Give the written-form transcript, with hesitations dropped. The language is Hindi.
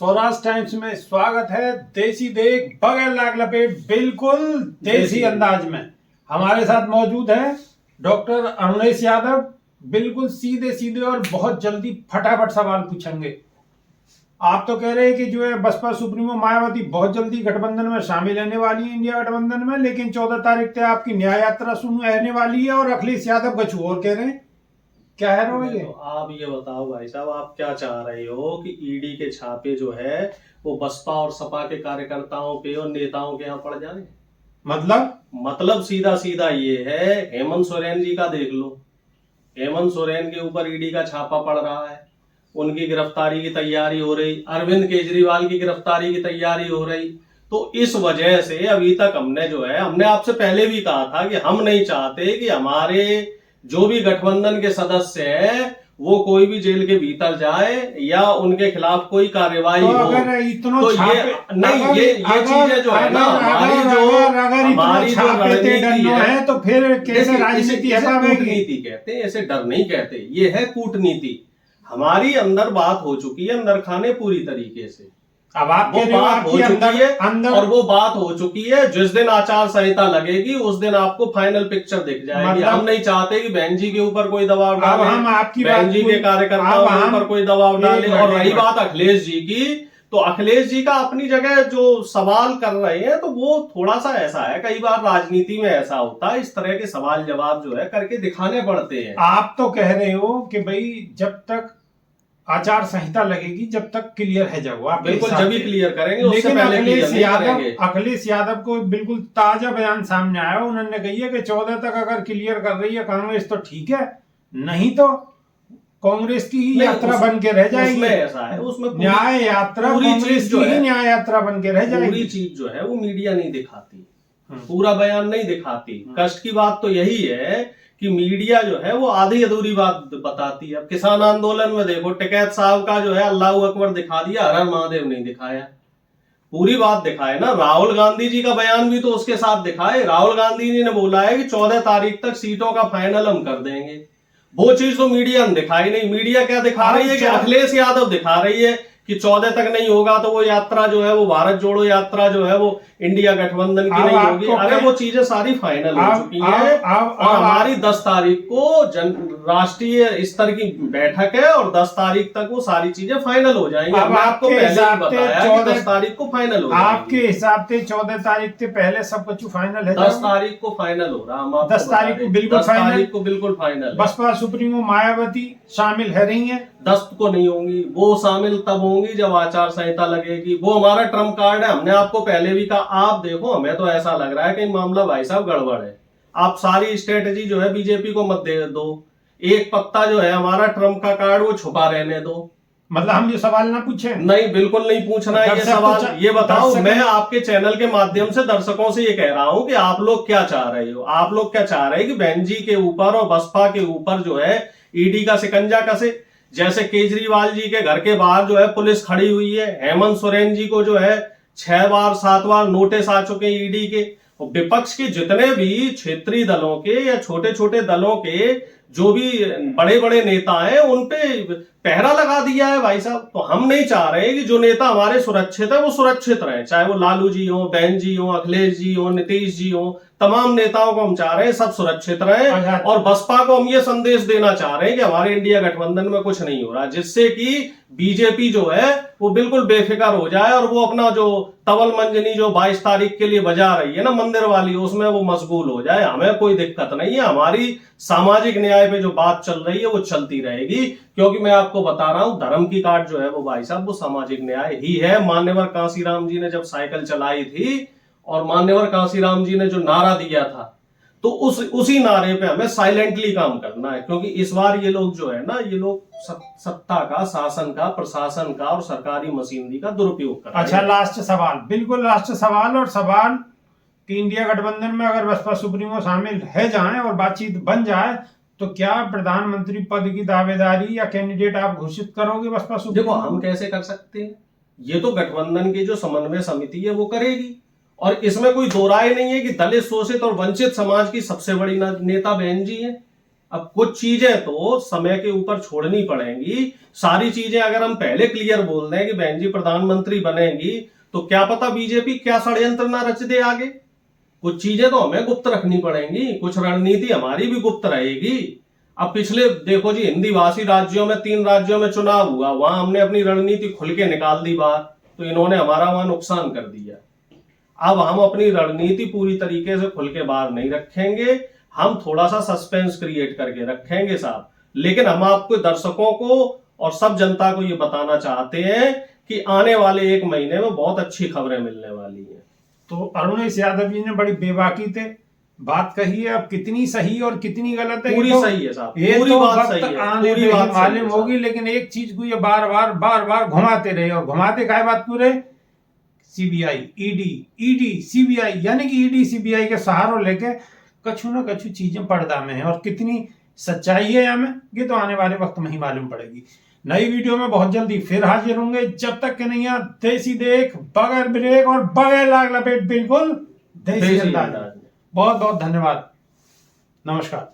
स्वराज टाइम्स में स्वागत है। देसी देख बगैर लाग लपेट बिल्कुल देसी अंदाज में हमारे साथ मौजूद है डॉक्टर अरुणेश यादव। बिल्कुल सीधे सीधे और बहुत जल्दी फटाफट सवाल पूछेंगे। आप तो कह रहे हैं कि जो है बसपा सुप्रीमो मायावती बहुत जल्दी गठबंधन में शामिल रहने वाली है, इंडिया गठबंधन में, लेकिन 14 तारीख से आपकी न्याय यात्रा शुरू रहने वाली है और अखिलेश यादव कुछ और कह रहे हैं। क्या है रो ये? तो आप ये बताओ भाई साहब, आप क्या चाह रहे हो कि ईडी के छापे जो है वो बसपा और सपा के कार्यकर्ताओं पे और नेताओं के यहाँ पड़ जाए? मतलब सीधा सीधा ये है, हेमंत सोरेन जी का देख लो। हेमंत सोरेन के ऊपर ईडी का छापा पड़ रहा है, उनकी गिरफ्तारी की तैयारी हो रही, अरविंद केजरीवाल की गिरफ्तारी की तैयारी हो रही। तो इस वजह से अभी तक हमने आपसे पहले भी कहा था कि हम नहीं चाहते कि हमारे जो भी गठबंधन के सदस्य हैं वो कोई भी जेल के भीतर जाए या उनके खिलाफ कोई कार्यवाही हो। तो ये चीजें जो है ना, हमारी जो रणनीति है, तो फिर कैसे राजनीति कूटनीति कहते हैं, ऐसे डर नहीं कहते, ये है कूटनीति। हमारी अंदर बात हो चुकी है, अंदर खाने पूरी तरीके से। अब आप वो बात हो चुकी है और वो बात हो चुकी है। जिस दिन आचार संहिता लगेगी उस दिन आपको फाइनल पिक्चर दिख जाएगी। हम नहीं चाहते कि बहन जी के ऊपर कोई दबाव डाले, बहन जी के कार्यकर्ताओं के ऊपर कोई दबाव डाले। और रही बात अखिलेश जी की, तो अखिलेश जी का अपनी जगह जो सवाल कर रहे हैं तो वो थोड़ा सा ऐसा है, कई बार राजनीति में ऐसा होता है, इस तरह के सवाल जवाब जो है करके दिखाने पड़ते हैं। आप तो कह रहे हो कि भाई जब तक आचार संहिता लगेगी जब तक क्लियर है जाओ, आप बिल्कुल जब भी क्लियर करेंगे, उससे लेकिन पहले अखिलेश यादव को बिल्कुल ताजा बयान सामने आया। उन्होंने कही है कि 14 तक अगर क्लियर कर रही है कांग्रेस तो ठीक है, नहीं तो कांग्रेस की ही यात्रा बन के रह जाएगी। उसमें ऐसा है, उसमें न्याय यात्रा कांग्रेस की ही न्याय यात्रा बन के रह जाएगी। पूरी चीज जो है वो मीडिया नहीं दिखाती, पूरा बयान नहीं दिखाती। कष्ट की बात तो यही है कि मीडिया जो है वो आधी अधूरी बात बताती है। अब किसान आंदोलन में देखो, टिकैत साहब का जो है अल्लाह अकबर दिखा दिया, हर हर महादेव नहीं दिखाया। पूरी बात दिखाए ना। राहुल गांधी जी का बयान भी तो उसके साथ दिखाए। राहुल गांधी जी ने बोला है कि 14 तारीख तक सीटों का फाइनल हम कर देंगे। वो चीज तो मीडिया ने दिखाई नहीं। मीडिया क्या दिखा रही है कि अखिलेश यादव दिखा रही है कि 14 तक नहीं होगा तो वो यात्रा जो है, वो भारत जोड़ो यात्रा जो है वो इंडिया गठबंधन की नहीं होगी। अरे वो चीजें सारी फाइनल हो चुकी है और हमारी 10 तारीख को राष्ट्रीय स्तर की बैठक है और 10 तारीख तक वो सारी चीजें फाइनल हो जाएंगी। हमने आपको पहले ही बताया कि 10 तारीख को फाइनल हो जाएगी। आपके हिसाब से 14 तारीख से पहले सब कुछ फाइनल है? 10 तारीख को फाइनल हो रहा। 10 तारीख को बिल्कुल फाइनल। बसपा सुप्रीमो मायावती शामिल है रही है? 10 को नहीं होंगी, वो शामिल तब होंगी जब आचार संहिता लगेगी। वो हमारा ट्रम्प कार्ड है। हमने आपको पहले भी कहा। आप देखो, हमें तो ऐसा लग रहा है कि मामला भाई साहब गड़बड़ है। आप सारी स्ट्रेटेजी जो है बीजेपी को मत दे दो। एक पत्ता जो है हमारा ट्रम्प का कार्ड वो छुपा रहने दो। मतलब हम ये सवाल ना पूछे? नहीं, बिल्कुल नहीं पूछना है ये सवाल। ये बताओ, मैं आपके चैनल के माध्यम से दर्शकों से ये कह रहा हूं कि आप लोग क्या चाह रहे हो। आप लोग क्या चाह रहे हैं कि बहन जी के ऊपर और बसपा के ऊपर जो है ईडी का शिकंजा कसे। जैसे केजरीवाल जी के घर के बाहर जो है पुलिस खड़ी हुई है। हेमंत सोरेन जी को जो है 6 बार 7 बार नोटिस आ चुके हैं ईडी के। विपक्ष के जितने भी क्षेत्रीय दलों के या छोटे छोटे दलों के जो भी बड़े बड़े नेता हैं उन पे पहरा लगा दिया है भाई साहब। तो हम नहीं चाह रहे कि जो नेता हमारे सुरक्षित है वो सुरक्षित रहे, चाहे वो लालू जी हो, बहन जी हो, अखिलेश जी हो, नीतीश जी हो। तमाम नेताओं को हम चाह रहे हैं सब सुरक्षित रहे और बसपा को हम ये संदेश देना चाह रहे हैं कि हमारे इंडिया गठबंधन में कुछ नहीं हो रहा, जिससे कि बीजेपी जो है वो बिल्कुल बेफिक्र हो जाए और वो अपना जो तवल मंजनी जो 22 तारीख के लिए बजा रही है ना मंदिर वाली, उसमें वो मशगूल हो जाए। हमें कोई दिक्कत नहीं है। हमारी सामाजिक न्याय पे जो बात चल रही है वो चलती रहेगी, क्योंकि मैं आपको बता रहा हूं धर्म की काट जो है वो भाई साहब वो सामाजिक न्याय ही है। मान्यवर कांसीराम जी ने जब साइकिल चलाई थी और मान्यवर कांसीराम जी ने जो नारा दिया था, तो उसी नारे पे हमें साइलेंटली काम करना है। क्योंकि इस बार ये लोग जो है ना, ये लोग सत्ता का, शासन का, प्रशासन का और सरकारी मशीनरी का दुरुपयोग कर रहे हैं। अच्छा, लास्ट सवाल, बिल्कुल लास्ट सवाल, और सवाल कि इंडिया गठबंधन में अगर बसपा सुप्रीमो शामिल है जाए और बातचीत बन जाए तो क्या प्रधानमंत्री पद की दावेदारी या कैंडिडेट आप घोषित करोगे बसपा सुप्रीमो? देखो, हम कैसे कर सकते हैं, ये तो गठबंधन की जो समन्वय समिति है वो करेगी। और इसमें कोई दो राय नहीं है कि दलित, शोषित और वंचित समाज की सबसे बड़ी नेता बहन जी है। अब कुछ चीजें तो समय के ऊपर छोड़नी पड़ेंगी। सारी चीजें अगर हम पहले क्लियर बोल दें कि बहन जी प्रधानमंत्री बनेंगी, तो क्या पता बीजेपी क्या षड्यंत्र ना रच दे आगे। कुछ चीजें तो हमें गुप्त रखनी पड़ेंगी, कुछ रणनीति हमारी भी गुप्त रहेगी। अब पिछले देखो जी, हिंदी भाषी राज्यों में 3 राज्यों में चुनाव हुआ, वहां हमने अपनी रणनीति खुल के निकाल दी बाहर, तो इन्होंने हमारा वहां नुकसान कर दिया। अब हम अपनी रणनीति पूरी तरीके से खुल के बाहर नहीं रखेंगे, हम थोड़ा सा सस्पेंस क्रिएट करके रखेंगे साहब। लेकिन हम आपको दर्शकों को और सब जनता को ये बताना चाहते हैं कि आने वाले 1 महीने में बहुत अच्छी खबरें मिलने वाली हैं। तो अरुणेश यादव जी ने बड़ी बेबाकी से बात कही है। अब कितनी सही और कितनी गलत है, पूरी तो सही है साहब, ये पूरी तो बात वक्त सही है, आने पूरी पे बात ही सही मालूम है होगी। लेकिन एक चीज को ये बार बार घुमाते रहे, और घुमाते काय बात पूरे सीबीआई ईडी सीबीआई, यानी कि ईडी सीबीआई के सहारा लेके कछु न कछु चीजें पर्दा में है, और कितनी सच्चाई है हमें ये तो आने वाले वक्त में ही मालूम पड़ेगी। नई वीडियो में बहुत जल्दी फिर हाजिर होंगे। जब तक के नहीं देसी देख बगैर ब्रेक और बगैर लाग लपेट, बिल्कुल देसी अंदाज। बहुत बहुत धन्यवाद, नमस्कार।